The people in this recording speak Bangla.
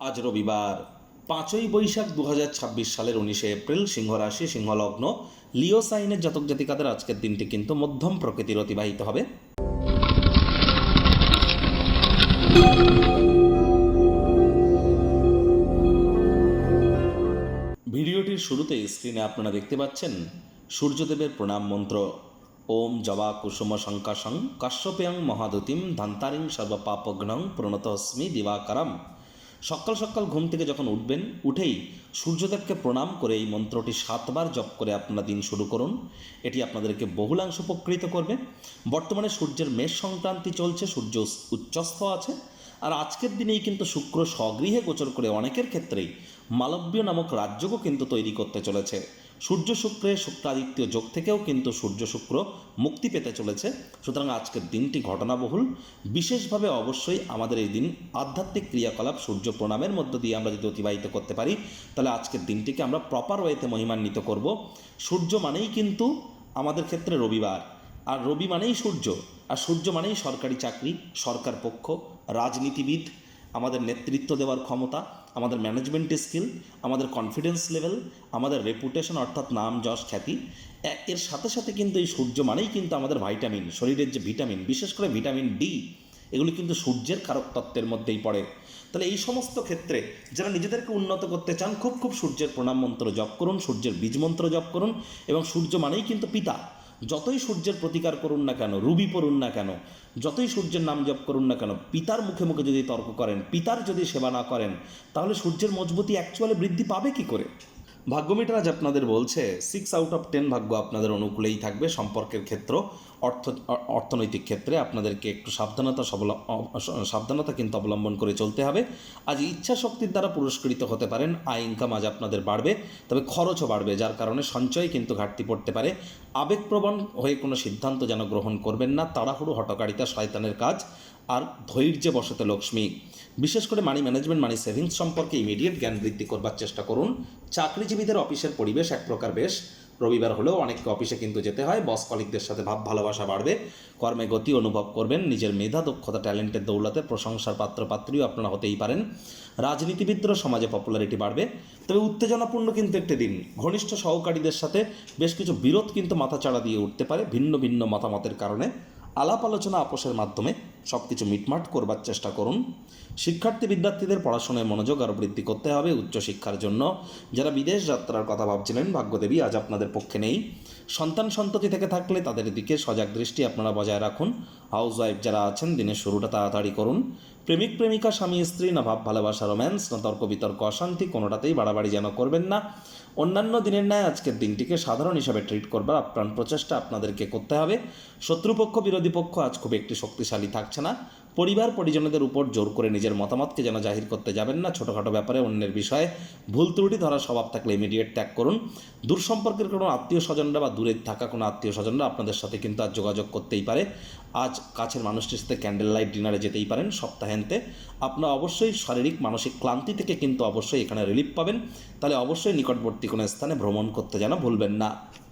আজ রবিবার 5ই বৈশাখ 2026 সালের 19শে এপ্রিল, সিংহ রাশি, সিংহ লগ্ন, লিও সাইনের জাতক জাতিকাদের আজকের দিনটি কিন্তু মধ্যম প্রকৃতির অতিবাহিত হবে। ভিডিওটির শুরুতে স্ক্রিনে আপনারা দেখতে পাচ্ছেন সূর্যদেবের প্রণাম মন্ত্র। ওম জবা কুসুম শঙ্কাশং কাশ্যপেয়ং মহাদতিম ধান্তারিং সর্বপাপঘ্নং প্রণতস্মি দিবাকারম। সকাল সকাল ঘুম থেকে যখন উঠবেন, উঠেই সূর্যদেবকে প্রণাম করে এই মন্ত্রটি 7বার জপ করে আপনারা দিন শুরু করুন। এটি আপনাদেরকে বহুলাংশ উপকৃত করবে। বর্তমানে সূর্যের মেষ সংক্রান্তি চলছে, সূর্য উচ্চস্থ আছে, আর আজকের দিনেই কিন্তু শুক্র স্বগৃহে গোচর করে অনেকের ক্ষেত্রেই মালব্য নামক রাজযোগও কিন্তু তৈরি করতে চলেছে। সূর্য শুক্রে শুক্রাদিত্য যোগ থেকেও কিন্তু সূর্য শুক্র মুক্তি পেতে চলেছে। সুতরাং আজকের দিনটি ঘটনাবহুল। বিশেষভাবে অবশ্যই আমাদের এই দিন আধ্যাত্মিক ক্রিয়াকলাপ সূর্য প্রণামের মধ্য দিয়ে আমরা যদি অতিবাহিত করতে পারি, তাহলে আজকের দিনটিকে আমরা প্রপার ওয়েতে মহিমান্বিত করব। সূর্য মানেই কিন্তু আমাদের ক্ষেত্রে রবিবার, আর রবি মানেই সূর্য, আর সূর্য মানেই সরকারি চাকরি, সরকার পক্ষ, রাজনীতিবিদ, আমাদের নেতৃত্ব দেওয়ার ক্ষমতা, আমাদের ম্যানেজমেন্ট স্কিল, আমাদের কনফিডেন্স লেভেল, আমাদের রেপুটেশন অর্থাৎ নাম যশ খ্যাতি। এর সাথে সাথে কিন্তু এই সূর্য মানেই কিন্তু আমাদের ভাইটামিন, শরীরের যে ভিটামিন, বিশেষ করে ভিটামিন ডি, এগুলি কিন্তু সূর্যের কারক তত্ত্বের মধ্যেই পড়ে। তাহলে এই সমস্ত ক্ষেত্রে যারা নিজেদেরকে উন্নত করতে চান, খুব সূর্যের প্রণাম মন্ত্র জপ করুন, সূর্যের বীজ মন্ত্র জপ করুন। এবং সূর্য মানেই কিন্তু পিতা। যতই সূর্যের প্রতিকার করুন না কেন, রুবি পড়ুন না কেন, যতই সূর্যের নাম জপ করুন না কেন, পিতার মুখে মুখে যদি তর্ক করেন, পিতার যদি সেবা না করেন, তাহলে সূর্যের মজবুতি অ্যাকচুয়ালি বৃদ্ধি পাবে কি করে? ভাগ্য মিটার আজ আপনাদের বলছে 6 আউট অফ 10 ভাগ্য আপনাদের অনুকূলেই থাকবে। সম্পর্কের ক্ষেত্র, অর্থনৈতিক ক্ষেত্রে আপনাদেরকে একটু সাবধানতা কিন্তু অবলম্বন করে চলতে হবে। আজ ইচ্ছা শক্তির দ্বারা পুরস্কৃত হতে পারেন। আয় ইনকাম আজ আপনাদের বাড়বে, তবে খরচও বাড়বে, যার কারণে সঞ্চয় কিন্তু ঘাটতি পড়তে পারে। আবেগপ্রবণ হয়ে কোনো সিদ্ধান্ত যেন গ্রহণ করবেন না। তাড়াহুড়ো হঠকারিতা শয়তানের কাজ। আর ধৈর্যে বসতে লক্ষ্মী। বিশেষ করে মানি ম্যানেজমেন্ট, মানি সেভিংস সম্পর্কে ইমিডিয়েট জ্ঞান বৃদ্ধি করবার চেষ্টা করুন। চাকরিজীবীদের অফিসের পরিবেশ এক প্রকার বেশ। রবিবার হলেও অনেককে অফিসে কিন্তু যেতে হয়। বস কলিগদের সাথে ভাব ভালোবাসা বাড়বে। কর্মে গতি অনুভব করবেন। নিজের মেধা, দক্ষতা, ট্যালেন্টের দৌলতে প্রশংসার পাত্রপাত্রীও আপনারা হতেই পারেন। রাজনীতিবিদরা সমাজে পপুলারিটি বাড়বে। তবে উত্তেজনাপূর্ণ কিন্তু একটি দিন। ঘনিষ্ঠ সহকারীদের সাথে বেশ কিছু বিরোধ কিন্তু মাথাচাড়া দিয়ে উঠতে পারে ভিন্ন ভিন্ন মতামতের কারণে। আলাপ আলোচনা আপোষের মাধ্যমে সব কিছু মিটমাট করবার চেষ্টা করুন। বিদ্যার্থীদের পড়াশোনায় মনোযোগ আরও বৃদ্ধি করতে হবে উচ্চশিক্ষার জন্য। যারা বিদেশ যাত্রার কথা ভাবছিলেন, ভাগ্যদেবী আজ আপনাদের পক্ষে নেই। সন্ততি থেকে থাকলে তাদের দিকে সজাগ দৃষ্টি আপনারা বজায় রাখুন। হাউস ওয়াইফ যারা আছেন, দিনের শুরুটা তাড়াতাড়ি করুন। প্রেমিক প্রেমিকা, স্বামী স্ত্রী, না ভাব ভালোবাসা, রোম্যান্স, না তর্ক বিতর্ক, অশান্তি, কোনোটাতেই বাড়াবাড়ি যেন করবেন না। অন্যান্য দিনের ন্যায় আজকের দিনটিকে সাধারণ হিসাবে ট্রিট করবার আপ্রাণ প্রচেষ্টা আপনাদেরকে করতে হবে। শত্রুপক্ষ, বিরোধী পক্ষ আজ খুব একটি শক্তিশালী থাকছে না। পরিবার পরিজনদের উপর জোর করে নিজের মতামতকে যেন জাহির করতে যাবেন না। ছোটোখাটো ব্যাপারে অন্যের বিষয়ে ভুল ত্রুটি ধরার স্বভাব থাকলে ইমিডিয়েট ত্যাগ করুন। দূর সম্পর্কের কোনো আত্মীয় স্বজনরা বা দূরে থাকা কোনো আত্মীয় স্বজনরা আপনাদের সাথে কিন্তু আজ যোগাযোগ করতেই পারে। আজ কাছের মানুষটির সাথে ক্যান্ডেল লাইট ডিনারে যেতেই পারেন। সপ্তাহান্তে আপনারা অবশ্যই শারীরিক মানসিক ক্লান্তি থেকে কিন্তু অবশ্যই এখানে রিলিফ পাবেন। তাহলে অবশ্যই নিকটবর্তী কোনো স্থানে ভ্রমণ করতে যেন ভুলবেন না।